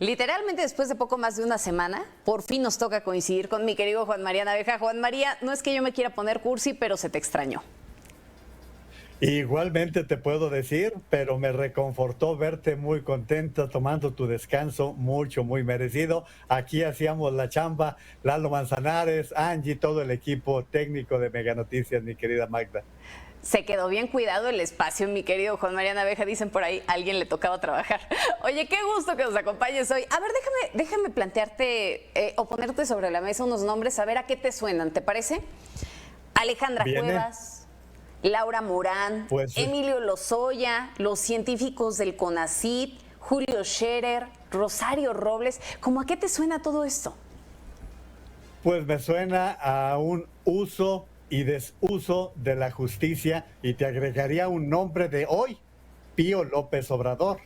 Literalmente después de poco más de una semana, por fin nos toca coincidir con mi querido Juan María Naveja. Juan María, no es que yo me quiera poner cursi, pero se te extrañó. Igualmente te puedo decir, pero me reconfortó verte muy contenta tomando tu descanso, muy merecido. Aquí hacíamos la chamba, Lalo Manzanares, Angie, todo el equipo técnico de Mega Noticias, mi querida Magda. Se quedó bien cuidado el espacio, mi querido Juan María Naveja. Dicen por ahí, a alguien le tocaba trabajar. Oye, qué gusto que nos acompañes hoy. A ver, déjame plantearte o ponerte sobre la mesa unos nombres, a ver a qué te suenan, ¿te parece? Alejandra Viene, Cuevas, Laura Morán, pues Emilio Lozoya, los científicos del CONACYT, Julio Scherer, Rosario Robles. ¿Cómo a qué te suena todo esto? Pues me suena a un uso y desuso de la justicia y te agregaría un nombre de hoy, Pío López Obrador.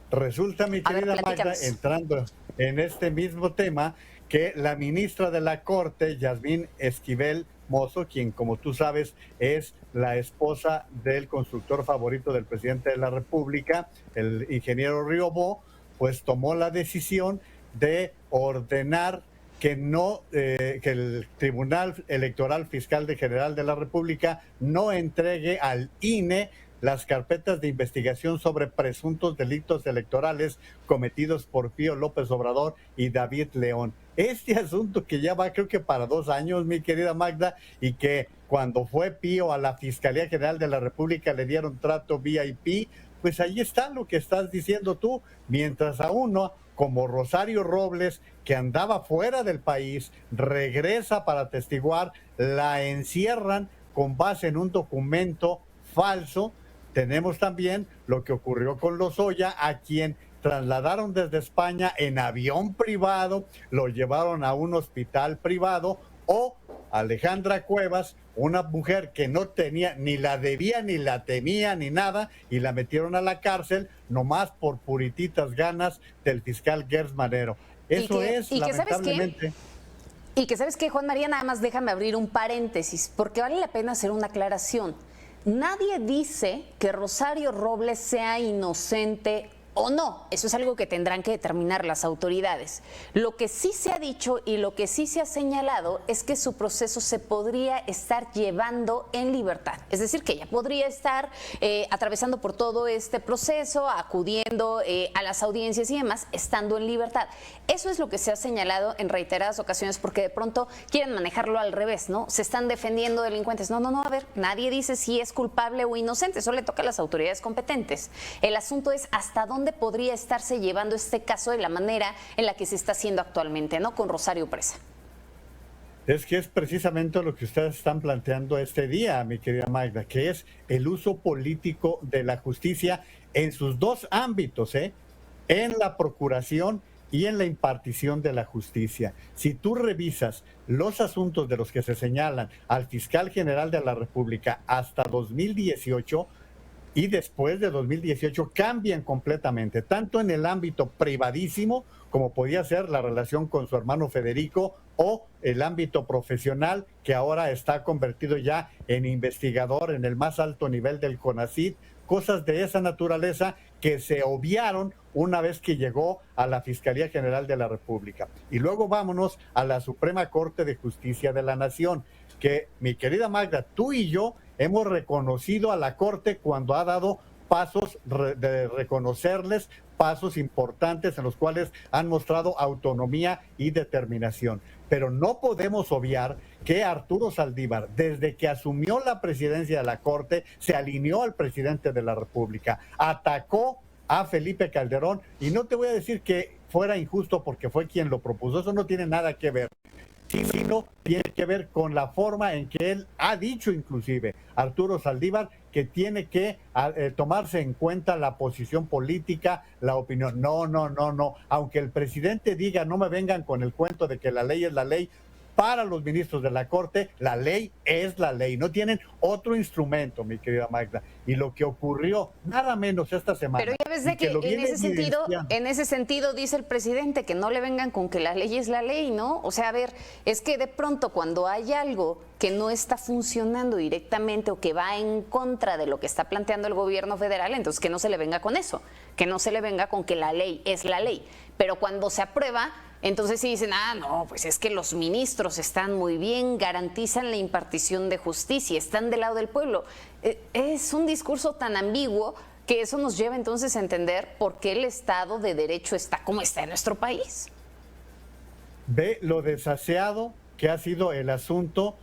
Resulta, mi A ver, querida Magda, platícanos. entrando en este mismo tema, que la ministra de la Corte, Yasmín Esquivel Mozo, quien como tú sabes es la esposa del constructor favorito del presidente de la República, el ingeniero Riobó, pues tomó la decisión de ordenar que no que el Tribunal Electoral Fiscal General de la República no entregue al INE las carpetas de investigación sobre presuntos delitos electorales cometidos por Pío López Obrador y David León. Este asunto que ya va creo que para 2 años, mi querida Magda, y que cuando fue Pío a la Fiscalía General de la República le dieron trato VIP, pues ahí está lo que estás diciendo tú, mientras a uno como Rosario Robles, que andaba fuera del país, regresa para atestiguar, la encierran con base en un documento falso. Tenemos también lo que ocurrió con Lozoya, a quien trasladaron desde España en avión privado, lo llevaron a un hospital privado, o Alejandra Cuevas, una mujer que no tenía, ni la debía, ni la temía, ni nada, y la metieron a la cárcel nomás por purititas ganas del fiscal Gers Manero. Y Eso que, es, y que ¿sabes qué? lamentablemente. Y que sabes que, Juan María, nada más déjame abrir un paréntesis, porque vale la pena hacer una aclaración. Nadie dice que Rosario Robles sea inocente o no. Eso es algo que tendrán que determinar las autoridades. Lo que sí se ha dicho y lo que sí se ha señalado es que su proceso se podría estar llevando en libertad. Es decir, que ella podría estar atravesando por todo este proceso, acudiendo a las audiencias y demás, estando en libertad. Eso es lo que se ha señalado en reiteradas ocasiones, porque de pronto quieren manejarlo al revés, ¿no? Se están defendiendo delincuentes. No, a ver, nadie dice si es culpable o inocente, eso le toca a las autoridades competentes. El asunto es hasta dónde podría estarse llevando este caso de la manera en la que se está haciendo actualmente, ¿no? Con Rosario Presa. Es que es precisamente lo que ustedes están planteando este día, mi querida Magda, que es el uso político de la justicia en sus dos ámbitos, en la procuración y en la impartición de la justicia. Si tú revisas los asuntos de los que se señalan al fiscal general de la República hasta 2018, y después de 2018 cambian completamente, tanto en el ámbito privadísimo, como podía ser la relación con su hermano Federico, o el ámbito profesional, que ahora está convertido ya en investigador en el más alto nivel del CONACYT, cosas de esa naturaleza que se obviaron una vez que llegó a la Fiscalía General de la República. Y luego vámonos a la Suprema Corte de Justicia de la Nación, que, mi querida Magda, tú y yo hemos reconocido a la Corte cuando ha dado pasos de reconocerles, pasos importantes en los cuales han mostrado autonomía y determinación. Pero no podemos obviar que Arturo Saldívar, desde que asumió la presidencia de la Corte, se alineó al presidente de la República, atacó a Felipe Calderón, y no te voy a decir que fuera injusto porque fue quien lo propuso, eso no tiene nada que ver, sino tiene que ver con la forma en que él ha dicho, inclusive Arturo Saldívar, que tiene que tomarse en cuenta la posición política, la opinión. No. Aunque el presidente diga, no me vengan con el cuento de que la ley es la ley, para los ministros de la Corte, la ley es la ley. No tienen otro instrumento, mi querida Magda. Y lo que ocurrió, nada menos esta semana. Pero ya ves de que en ese sentido dice el presidente que no le vengan con que la ley es la ley, ¿no? O sea, a ver, es que de pronto cuando hay algo que no está funcionando directamente o que va en contra de lo que está planteando el gobierno federal, entonces que no se le venga con eso, que no se le venga con que la ley es la ley. pero cuando se aprueba, entonces sí dicen, no, pues es que los ministros están muy bien, garantizan la impartición de justicia, están del lado del pueblo. Es un discurso tan ambiguo que eso nos lleva entonces a entender por qué el Estado de Derecho está como está en nuestro país. Ve lo desaseado que ha sido el asunto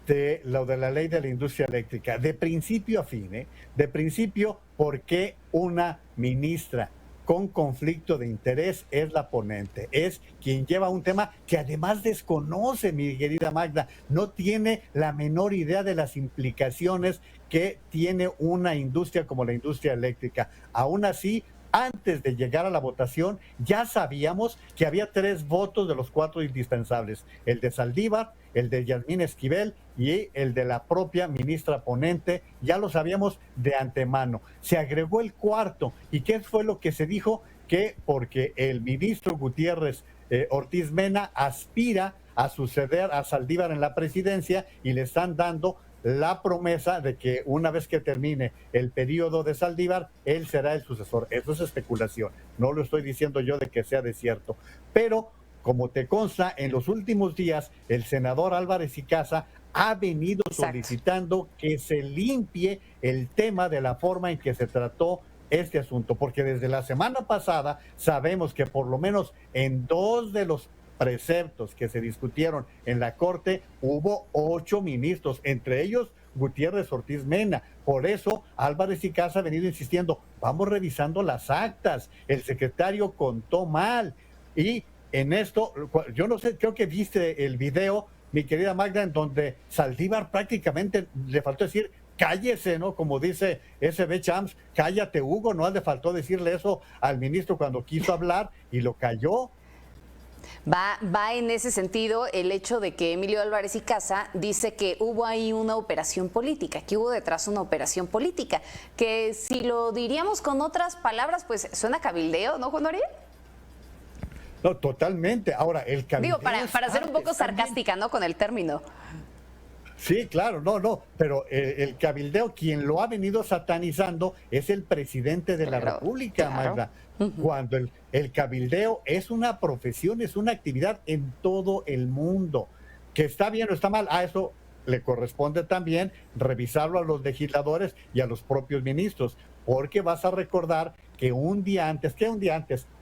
de lo de la ley de la industria eléctrica, de principio a fin, de principio, ¿por qué una ministra con conflicto de interés es la ponente? Es quien lleva un tema que además desconoce, mi querida Magda, no tiene la menor idea de las implicaciones que tiene una industria como la industria eléctrica. Aún así, antes de llegar a la votación, ya sabíamos que había 3 votos de los 4 indispensables: el de Saldívar, el de Yasmín Esquivel y el de la propia ministra ponente. Ya lo sabíamos de antemano. Se agregó el cuarto. ¿Y qué fue lo que se dijo? Que porque el ministro Gutiérrez Ortiz Mena aspira a suceder a Saldívar en la presidencia y le están dando la promesa de que una vez que termine el periodo de Saldívar, él será el sucesor. Eso es especulación, no lo estoy diciendo yo de que sea de cierto. Pero, como te consta, en los últimos días, el senador Álvarez y Casa ha venido solicitando que se limpie el tema de la forma en que se trató este asunto, porque desde la semana pasada sabemos que por lo menos en 2 de los preceptos que se discutieron en la Corte hubo 8 ministros, entre ellos Gutiérrez Ortiz Mena. Por eso Álvarez y Casa ha venido insistiendo, vamos revisando las actas, el secretario contó mal. Y en esto, yo no sé, creo que viste el video, mi querida Magda, en donde Saldívar prácticamente le faltó decir cállese, ¿no? Como dice SB Champs, cállate Hugo, no le faltó decirle eso al ministro cuando quiso hablar y lo calló. Va en ese sentido el hecho de que Emilio Álvarez y Casa dice que hubo ahí una operación política, que hubo detrás una operación política, que si lo diríamos con otras palabras, pues suena cabildeo, ¿no, Juan María? No, totalmente. Ahora, el cabildeo... Digo, para ser un poco sarcástica, ¿no?, con el término. Sí, claro, no, pero el cabildeo, quien lo ha venido satanizando es el presidente de la República, Magda. Cuando el cabildeo es una profesión, es una actividad en todo el mundo. Que está bien o está mal, a eso le corresponde también revisarlo a los legisladores y a los propios ministros, porque vas a recordar que un día antes,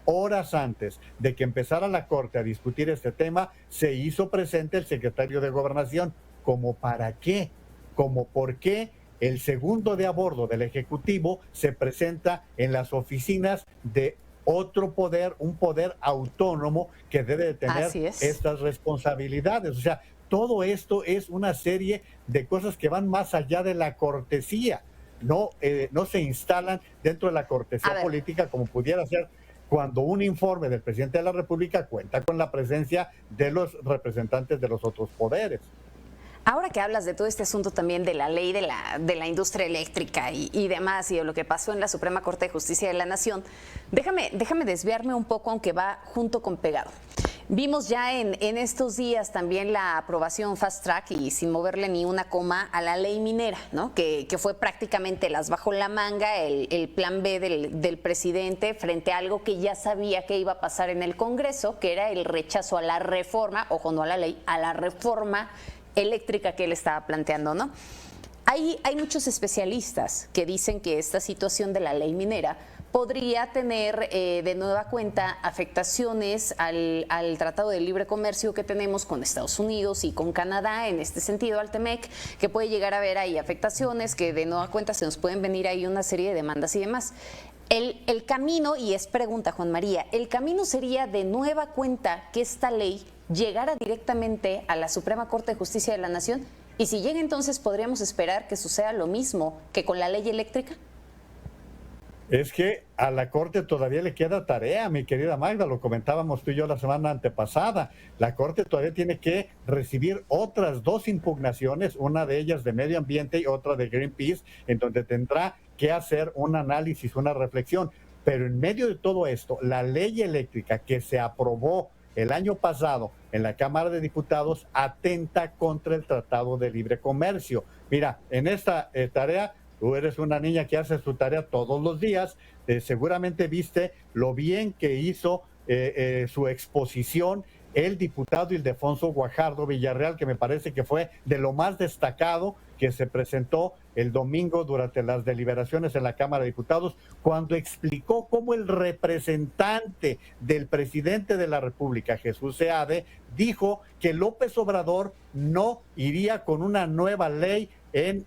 horas antes de que empezara la Corte a discutir este tema, se hizo presente el secretario de Gobernación. ¿Como para qué? ¿Como por qué el segundo de a bordo del Ejecutivo se presenta en las oficinas de otro poder, un poder autónomo que debe de tener estas responsabilidades? O sea, todo esto es una serie de cosas que van más allá de la cortesía. No se instalan dentro de la cortesía política como pudiera ser cuando un informe del presidente de la República cuenta con la presencia de los representantes de los otros poderes. Ahora que hablas de todo este asunto también de la ley de la industria eléctrica y demás, y de lo que pasó en la Suprema Corte de Justicia de la Nación, déjame desviarme un poco, aunque va junto con pegado. Vimos ya en estos días también la aprobación fast track y sin moverle ni una coma a la ley minera, ¿no? Que fue prácticamente las bajo la manga, el plan B del presidente frente a algo que ya sabía que iba a pasar en el Congreso, que era el rechazo a la reforma, ojo, no a la ley, a la reforma eléctrica que él estaba planteando, ¿no? Hay muchos especialistas que dicen que esta situación de la ley minera podría tener de nueva cuenta afectaciones al Tratado de Libre Comercio que tenemos con Estados Unidos y con Canadá, en este sentido al TEMEC, que puede llegar a haber ahí afectaciones, que de nueva cuenta se nos pueden venir ahí una serie de demandas y demás. El camino, y es pregunta, Juan María, el camino sería de nueva cuenta que esta ley llegara directamente a la Suprema Corte de Justicia de la Nación, y si llega entonces podríamos esperar que suceda lo mismo que con la ley eléctrica. Es que a la Corte todavía le queda tarea, mi querida Magda, lo comentábamos tú y yo la semana antepasada. La Corte todavía tiene que recibir otras 2 impugnaciones, una de ellas de medio ambiente y otra de Greenpeace, en donde tendrá que hacer un análisis, una reflexión. Pero en medio de todo esto, la ley eléctrica que se aprobó el año pasado en la Cámara de Diputados atenta contra el Tratado de Libre Comercio. Mira, en esta tarea, tú eres una niña que hace su tarea todos los días, seguramente viste lo bien que hizo su exposición el diputado Ildefonso Guajardo Villarreal, que me parece que fue de lo más destacado que se presentó el domingo durante las deliberaciones en la Cámara de Diputados, cuando explicó cómo el representante del presidente de la República, Jesús Seade, dijo que López Obrador no iría con una nueva ley en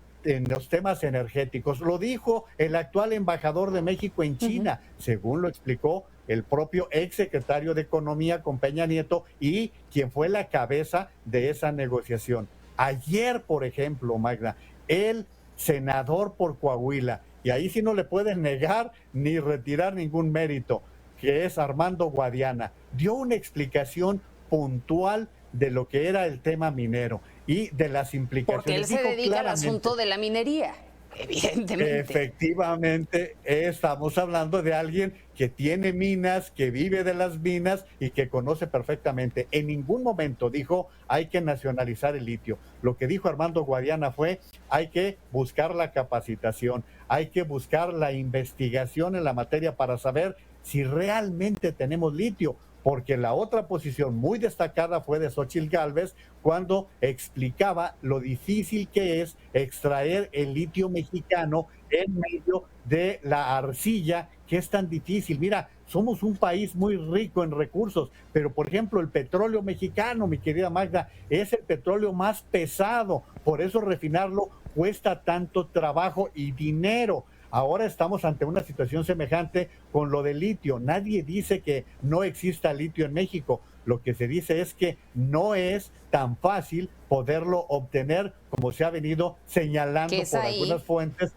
los temas energéticos. Lo dijo el actual embajador de México en China, según lo explicó el propio exsecretario de Economía con Peña Nieto y quien fue la cabeza de esa negociación. Ayer, por ejemplo, Magda, el senador por Coahuila, y ahí sí no le pueden negar ni retirar ningún mérito, que es Armando Guadiana, dio una explicación puntual de lo que era el tema minero y de las implicaciones. Porque él se dedica al asunto de la minería, evidentemente. Efectivamente, estamos hablando de alguien que tiene minas, que vive de las minas y que conoce perfectamente. En ningún momento dijo hay que nacionalizar el litio. Lo que dijo Armando Guadiana fue hay que buscar la capacitación, hay que buscar la investigación en la materia para saber si realmente tenemos litio. Porque la otra posición muy destacada fue de Xóchitl Gálvez cuando explicaba lo difícil que es extraer el litio mexicano en medio de la arcilla, que es tan difícil. Mira, somos un país muy rico en recursos, pero por ejemplo el petróleo mexicano, mi querida Magda, es el petróleo más pesado, por eso refinarlo cuesta tanto trabajo y dinero. Ahora estamos ante una situación semejante con lo del litio. Nadie dice que no exista litio en México. Lo que se dice es que no es tan fácil poderlo obtener como se ha venido señalando por algunas fuentes.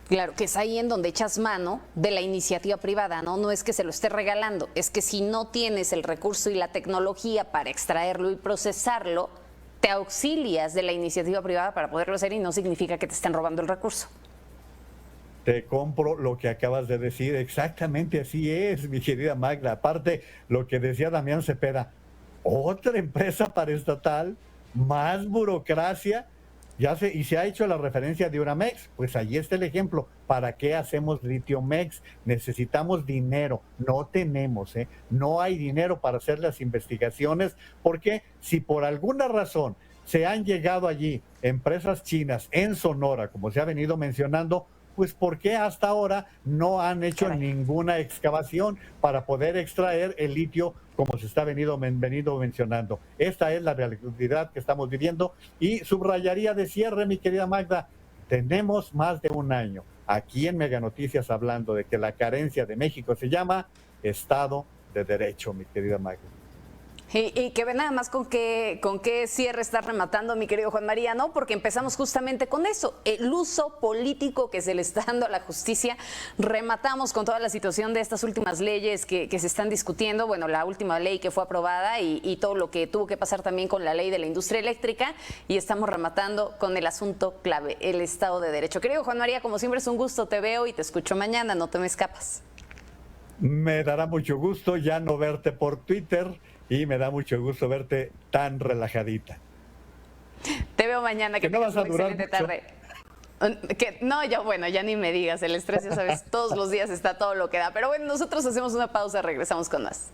Claro, que es ahí en donde echas mano de la iniciativa privada, ¿no? No es que se lo esté regalando, es que si no tienes el recurso y la tecnología para extraerlo y procesarlo, te auxilias de la iniciativa privada para poderlo hacer y no significa que te estén robando el recurso. Te compro lo que acabas de decir, exactamente así es, mi querida Magda. Aparte, lo que decía Damián Cepeda, otra empresa paraestatal, más burocracia, y se ha hecho la referencia de Uramex, pues ahí está el ejemplo. ¿Para qué hacemos Litiomex? Necesitamos dinero, no tenemos, no hay dinero para hacer las investigaciones, porque si por alguna razón se han llegado allí empresas chinas en Sonora, como se ha venido mencionando, pues ¿por qué hasta ahora no han hecho ninguna excavación para poder extraer el litio como se está venido mencionando? Esta es la realidad que estamos viviendo y subrayaría de cierre, mi querida Magda, tenemos más de un año aquí en Mega Noticias hablando de que la carencia de México se llama Estado de Derecho, mi querida Magda. Y que ve nada más con qué cierre está rematando, mi querido Juan María, ¿no? Porque empezamos justamente con eso, el uso político que se le está dando a la justicia. Rematamos con toda la situación de estas últimas leyes que se están discutiendo, bueno, la última ley que fue aprobada y todo lo que tuvo que pasar también con la ley de la industria eléctrica, y estamos rematando con el asunto clave, el Estado de Derecho. Querido Juan María, como siempre es un gusto, te veo y te escucho mañana, no te me escapas. Me dará mucho gusto ya no verte por Twitter. Y me da mucho gusto verte tan relajadita. Te veo mañana, que no vas a durar excelente tarde. No, ya ni me digas, el estrés, ya sabes, todos los días está todo lo que da. Pero bueno, nosotros hacemos una pausa, regresamos con más.